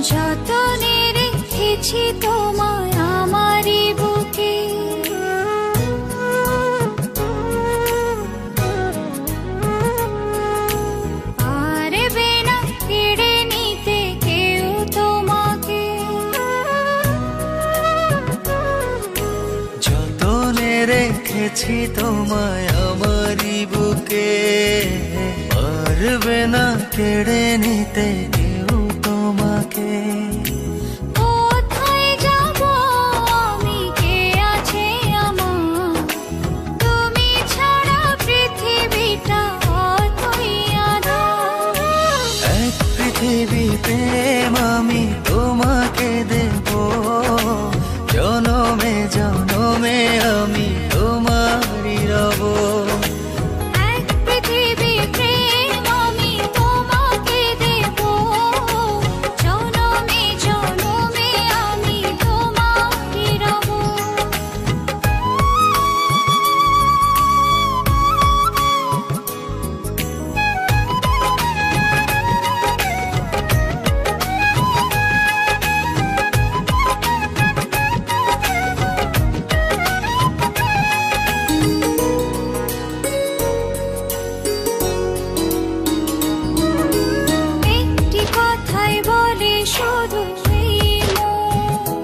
যতনে রেখেছি তোমায় আমারই বুকে, পারবে না কেড়ে নিতে কেউ তোমাকে। যতনে রেখেছি তোমায় আমারই বুকে, পারবে না কেড়ে নিতে কেউ তোমাকে। কোথায় যাব আমি, কে আছে আমার, তুমি ছাড়া পৃথিবীটা অতই আঁধার। এক পৃথিবী প্রেম আমি তোমাকে দেব, জনমে জনমে আমি তোমারই রব। এক পৃথিবী প্রেম আমি তোমাকে দেব, জনমে জনমে আমি তোমারই রব। একটি কথাই বলে শুধু এই মন,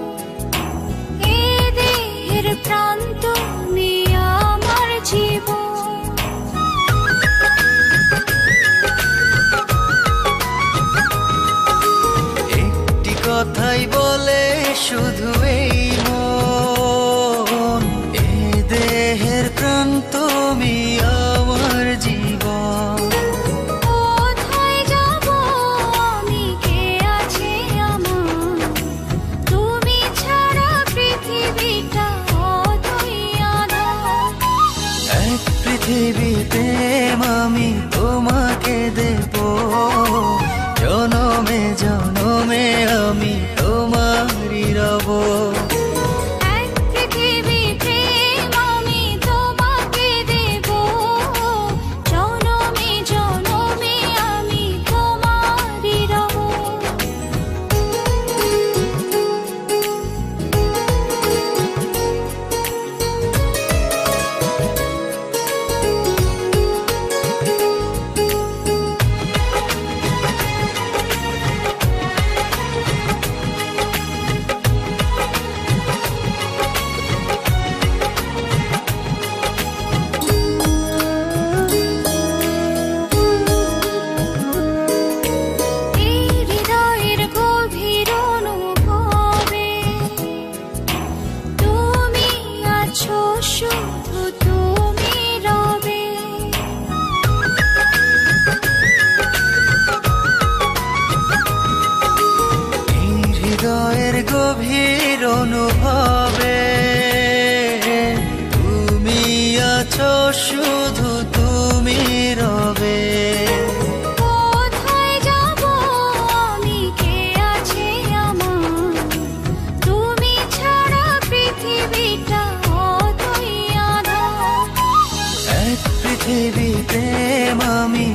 এ দেহের প্রাণ তুমি আমার জীবন। একটি কথাই বলে শুধু এই মন, এ দেহের প্রাণ তুমি আমার জীবন। কোথায় যাব আমি, কে আছে আমার, তুমি ছাড়া পৃথিবীটা অতই আঁধার। এক পৃথিবী প্রেম আমি তোমাকে দেব, জনমে জনমে আমি তোমারই রব। এক পৃথিবী প্রেম আমি তোমাকে দেব, জনমে জনমে আমি তোমারই রব। এই হৃদয়ের গভীর অনুভবে তুমি আছো, শুধু তুমি রবে। এই হৃদয়ের গভীর অনুভবে তুমি আছো, শুধু তুমি রবে। কোথায় যাব আমি, কে আছে আমার, তুমি ছাড়া পৃথিবীটা অতই আঁধার। এক পৃথিবী প্রেম আমি